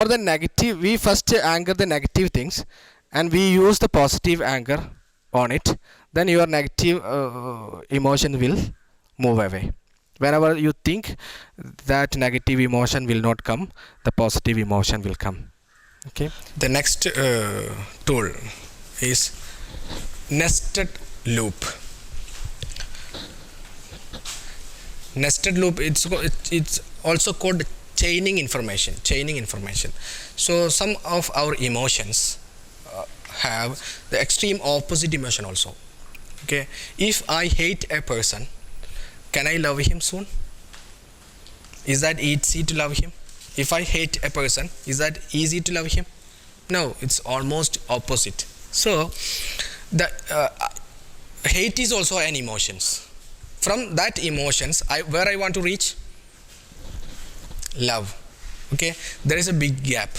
For the negative, we first anchor the negative things and we use the positive anchor on it. Then your negative emotion will move away. Whenever you think that negative emotion will not come, the positive emotion will come. Okay. The next tool is nested loop. Nested loop, it's also called chaining information. So some of our emotions have the extreme opposite emotion also. Okay, if I hate a person, can I love him soon? Is that easy to love him? If I hate a person, is that easy to love him? No, it's almost opposite. So the hate is also an emotions. From that emotions, where I want to reach? Love. Okay, there is a big gap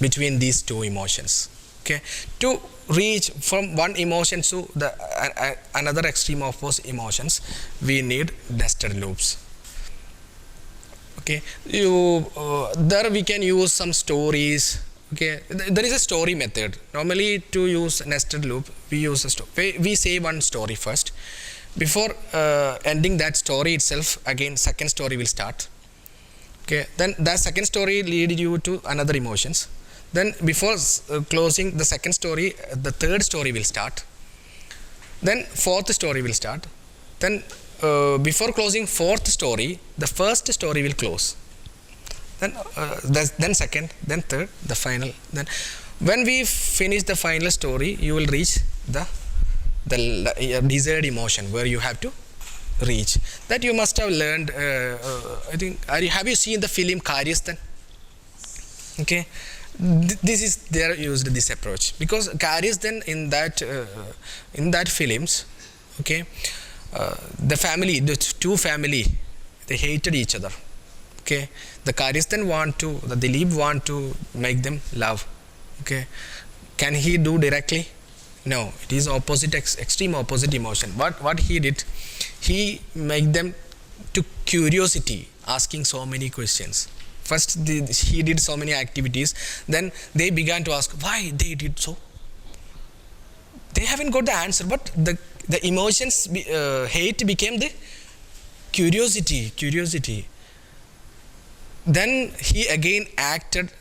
between these two emotions. Okay, to reach from one emotion to the another extreme of those emotions, we need nested loops. Okay, there we can use some stories. Okay, there is a story method. Normally, to use nested loop, we use a story. We say one story first. Before ending that story itself, again second story will start. Okay, then the second story lead you to another emotions. Then before closing the second story, the third story will start. Then fourth story will start. Then before closing fourth story, the first story will close. Then second, then third, the final. Then when we finish the final story, you will reach the desired emotion where you have to reach. That you must have learned. I think. Have you seen the film Karyastan? Okay, this is they used this approach because Karyastan in that films. Okay, the family, the two family, they hated each other. Okay, the Karyastan the Dilip want to make them love. Okay, can he do directly? No, it is opposite, extreme opposite emotion. What he did, he made them to curiosity, asking so many questions. First, he did so many activities. Then they began to ask why they did so. They haven't got the answer, but the emotions, hate became the curiosity. Then he again acted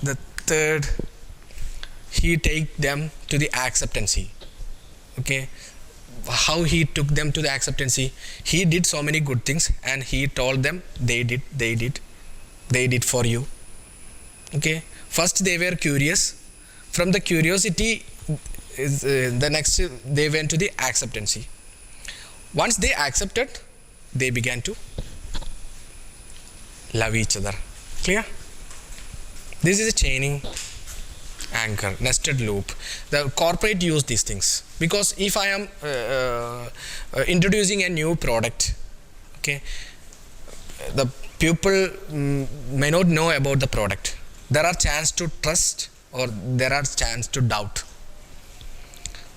the third. He take them to the acceptancy. Okay, how he took them to the acceptancy? He did so many good things, and he told them they did for you. Okay, first they were curious. From the curiosity, the next they went to the acceptancy. Once they accepted, they began to love each other. Clear? This is a chaining anchor, nested loop. The corporate use these things because if I am introducing a new product, okay, the people may not know about the product. There are chance to trust or there are chance to doubt.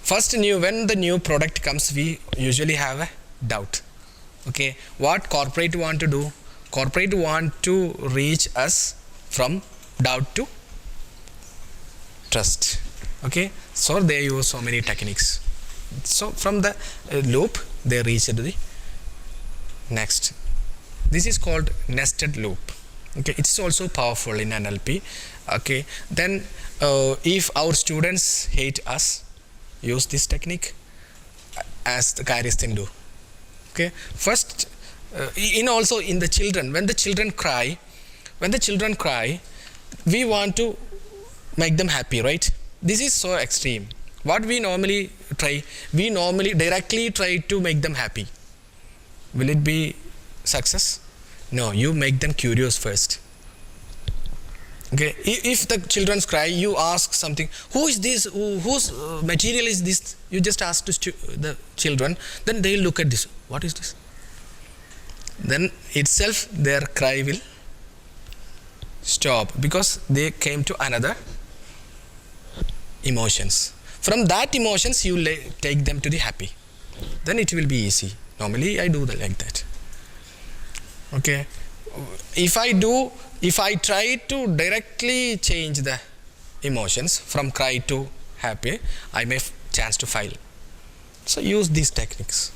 First, when the new product comes, we usually have a doubt. Okay, what corporate want to do? Corporate want to reach us from doubt to trust. Okay, so they use so many techniques. So from the loop, they reach to the next. This is called nested loop. Okay, it's also powerful in NLP. Okay, then if our students hate us, use this technique as the Karyastan do. Okay, first, also in the children, when the children cry, we want to make them happy, right? This is so extreme. What we normally try, we normally directly try to make them happy. Will it be success? No, you make them curious first. Okay, if the children cry, you ask something, who is this, whose material is this? You just ask the children, then they look at this, what is this? Then itself their cry will stop because they came to another emotions. From that emotions you take them to the happy. Then it will be easy. Normally I do like that. Okay. If I do If I try to directly change the emotions from cry to happy, I may chance to fail. So use these techniques.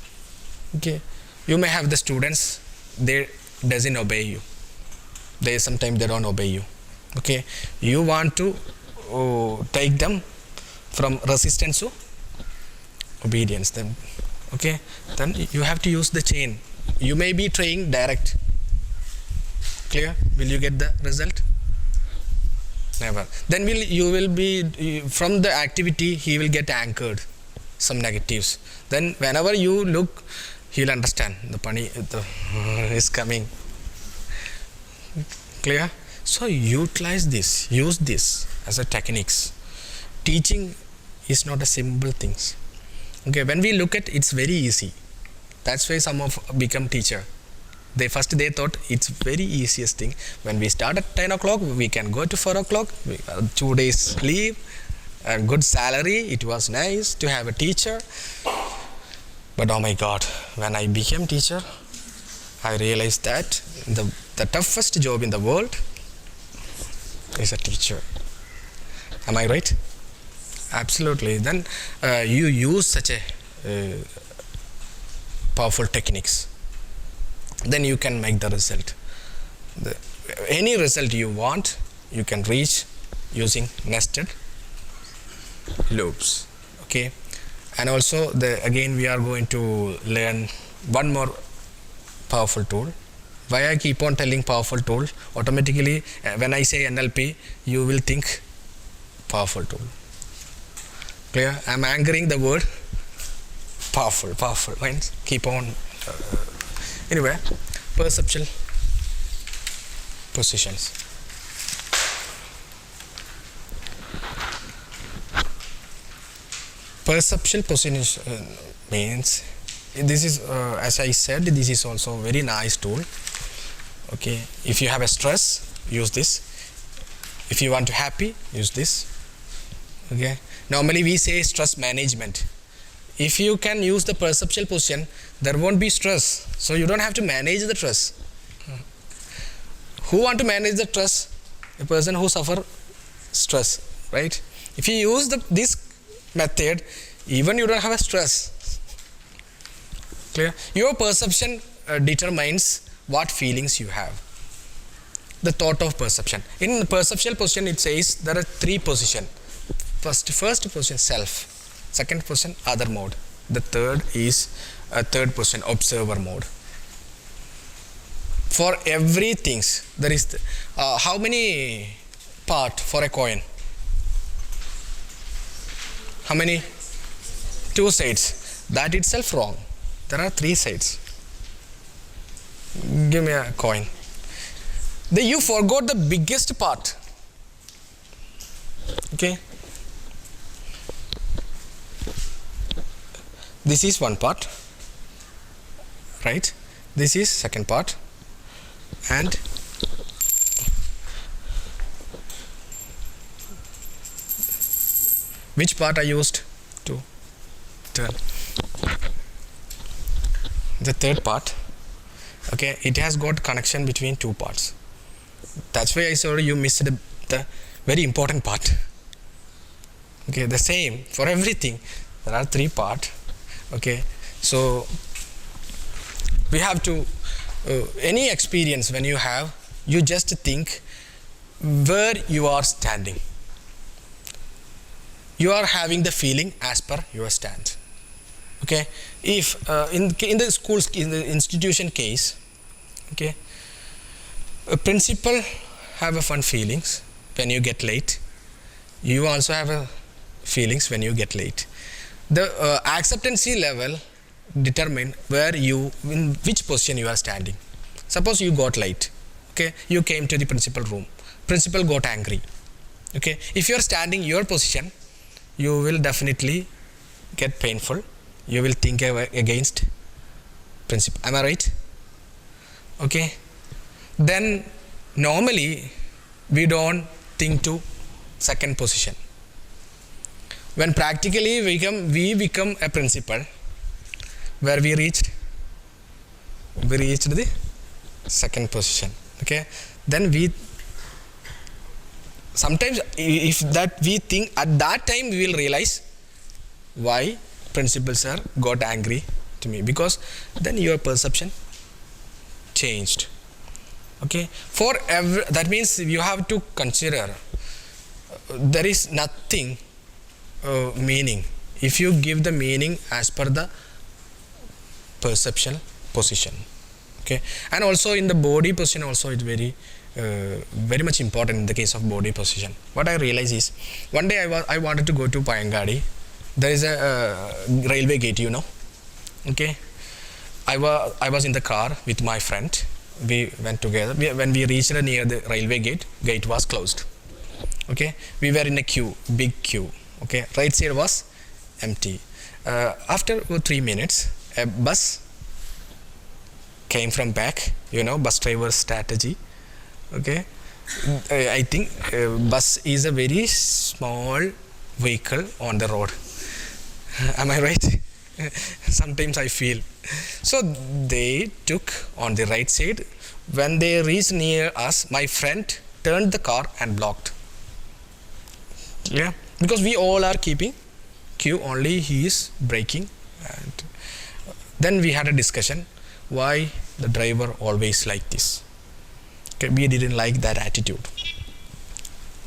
Okay, you may have the students, they doesn't obey you. They sometimes they don't obey you. Okay, you want to take them from resistance to obedience. Then, okay, then you have to use the chain. You may be trying direct. Clear? Will you get the result? Never. Then you will be from the activity. He will get anchored. Some negatives. Then whenever you look, he'll understand the pani is coming. Clear? So utilize this. Use this as a techniques. Teaching is not a simple things. Okay, when we look at it's very easy. That's why some of become teacher. They thought it's very easiest thing. When we start at 10 o'clock, we can go to 4 o'clock. 2 days leave, a good salary. It was nice to have a teacher. But oh my God, when I became teacher, I realized that the toughest job in the world is a teacher. Am I right? Absolutely. Then you use such a powerful techniques. Then you can make the result. Any result you want, you can reach using nested loops. Okay, and also again we are going to learn one more powerful tool. Why I keep on telling powerful tool? Automatically, when I say NLP, you will think powerful tool. Clear? I am anchoring the word powerful. Powerful means keep on. Anyway, perceptual positions. Perceptual positions means this is as I said, this is also a very nice tool. Okay, if you have a stress, use this. If you want to happy, use this. Okay, normally we say stress management. If you can use the perceptual position, there won't be stress. So you don't have to manage the stress. Who want to manage the stress? A person who suffer stress, right? If you use this method, even you don't have a stress. Clear? Your perception determines what feelings you have. The thought of perception. In perceptual position, it says there are 3 positions. First position, self. Second position, other mode. The third is a third position, observer mode. For everything, there is how many part for a coin? How many? 2 sides. That itself wrong. There are 3 sides. Give me a coin. Then you forgot the biggest part. Okay. This is one part, right? This is second part, and which part I used to turn? The third part. Okay, it has got connection between 2 parts. That's why I saw you missed the very important part. Okay, the same for everything. There are 3 parts. Okay, so we have to any experience when you have, you just think where you are standing. You are having the feeling as per your stand. Okay, if in the schools, in the institution case, okay, a principal have a fun feelings when you get late. You also have a feelings when you get late. The acceptancy level determine where you, in which position you are standing. Suppose you got late. Okay, you came to the principal room. Principal got angry. Okay, if you are standing your position, you will definitely get painful. You will think against principal. Am I right? Okay. Then normally we don't think to second position. When practically we become a principal, where we reached the second position. Okay. Then we Sometimes if that we think at that time, we will realize why principal sir got angry to me, because then your perception changed. Okay, that means you have to consider there is nothing meaning if you give the meaning as per the perception position. Okay, and also in the body position also it's very much important in the case of body position. What I realize is, one day I wanted to go to Payangadi. There is a railway gate, you know. Okay, I was in the car with my friend. We went together. When we reached near the railway gate was closed. Okay, we were in a queue, big queue. Okay, right side was empty. After 3 minutes, a bus came from back. You know, bus driver strategy. Okay, I think bus is a very small vehicle on the road. Am I right? Sometimes I feel. So they took on the right side. When they reached near us, my friend turned the car and blocked. Yeah, because we all are keeping queue, only he is braking. And then we had a discussion why the driver always like this. Okay, we didn't like that attitude.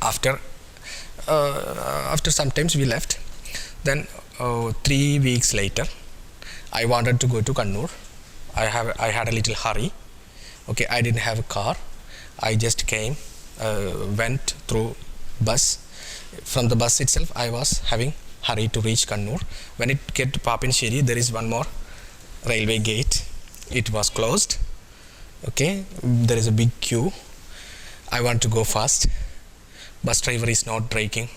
After sometimes we left. Then 3 weeks later, I wanted to go to Kannur. I had a little hurry. Okay, I didn't have a car. I just came, went through bus. From the bus itself, I was having hurry to reach Kannur. When it get to Papinsheri, there is one more railway gate. It was closed. Okay, there is a big queue. I want to go fast. Bus driver is not braking.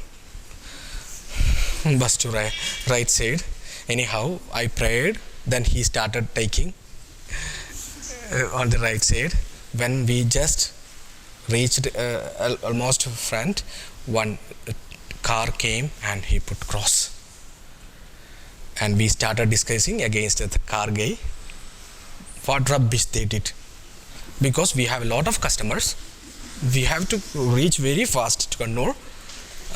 Bus to right side. Anyhow, I prayed. Then he started taking on the right side. When we just reached almost front, one car came and he put cross. And we started discussing against the car guy. What rubbish they did. Because we have a lot of customers, we have to reach very fast to Kannur.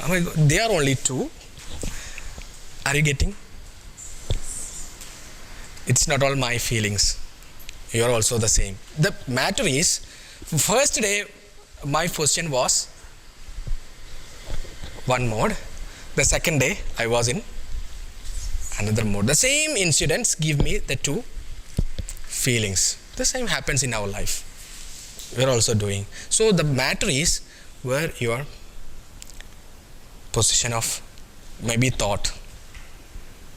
Oh my God, they are only 2. Are you getting? It's not all my feelings. You are also the same. The matter is, first day my position was one mode. The second day I was in another mode. The same incidents give me the 2 feelings. The same happens in our life. We are also doing. So the matter is where your position of maybe thought.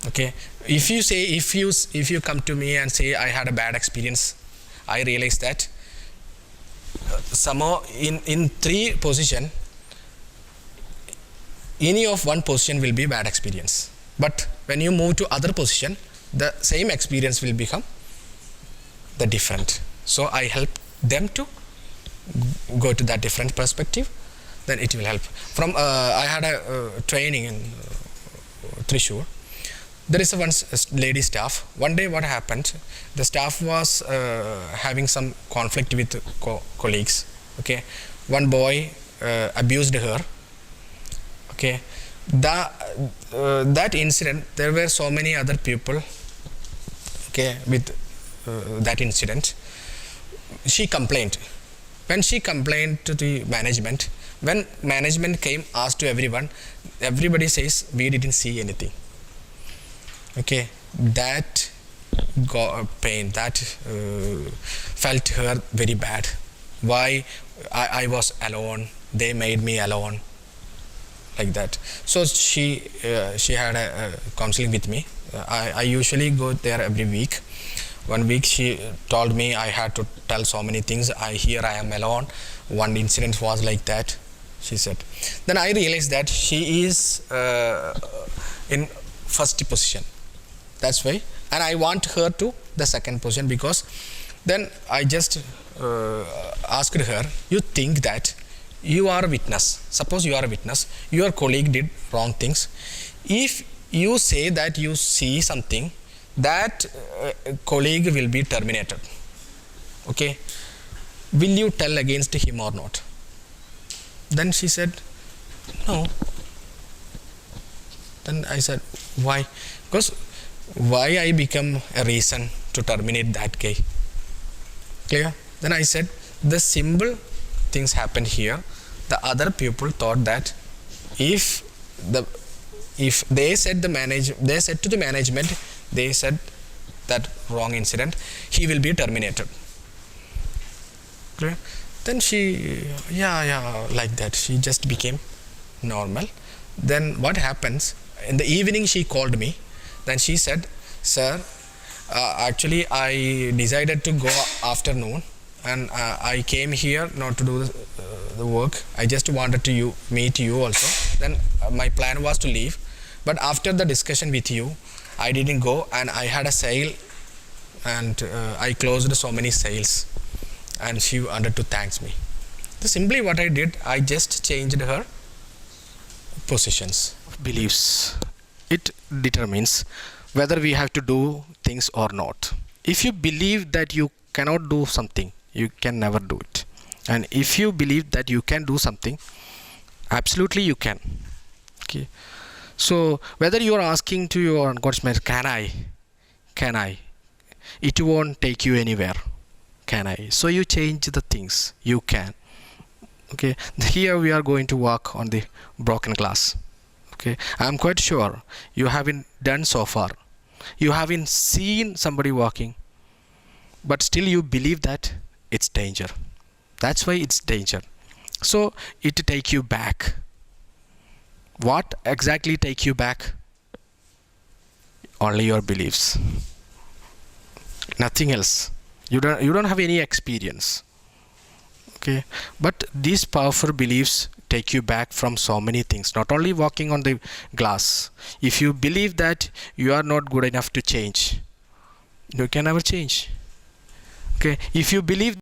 Okay, if you come to me and say I had a bad experience, I realize that somehow in 3 position, any of one position will be bad experience. But when you move to other position, the same experience will become the different. So I help them to go to that different perspective. Then it will help. From I had a training in Thrissur. There is one lady staff. One day what happened, the staff was having some conflict with colleagues. Okay, one boy abused her. Okay, that incident, there were so many other people, okay, with that incident. She complained. When she complained to the management, when management came, asked to everyone, everybody says we didn't see anything. Okay, that got pain, that felt her very bad. Why I was alone, they made me alone, like that. So she had a counseling with me. I usually go there every week. One week she told me I had to tell so many things. I am alone. One incident was like that, she said. Then I realized that she is in first position. That's why. And I want her to the second position, because then I just asked her, you think that you are a witness. Suppose you are a witness. Your colleague did wrong things. If you say that you see something, that colleague will be terminated. Okay, will you tell against him or not? Then she said, No. Then I said, why? Because why I become a reason to terminate that guy? Clear? Then I said, the simple things happened here. The other people thought that if they said to the management, they said that wrong incident, he will be terminated. Clear? Then she, like that. She just became normal. Then what happens? In the evening, she called me. Then she said, "Sir, actually, I decided to go afternoon, and I came here not to do the work. I just wanted to meet you also. Then my plan was to leave, but after the discussion with you, I didn't go, and I had a sale, and I closed so many sales." And she wanted to thank me. So simply what I did, I just changed her positions. Beliefs. It determines whether we have to do things or not. If you believe that you cannot do something, you can never do it. And if you believe that you can do something, absolutely you can. Okay. So whether you are asking to your unconscious, can I? It won't take you anywhere. Can I? So you change the things. You can. Okay. Here we are going to work on the broken glass. Okay. I am quite sure you haven't done so far. You haven't seen somebody walking, but still you believe that it's danger. That's why it's danger. So it take you back. What exactly take you back? Only your beliefs. Nothing else. You don't have any experience. Okay. But these powerful beliefs take you back from so many things. Not only walking on the glass. If you believe that you are not good enough to change, you can never change. Okay. If you believe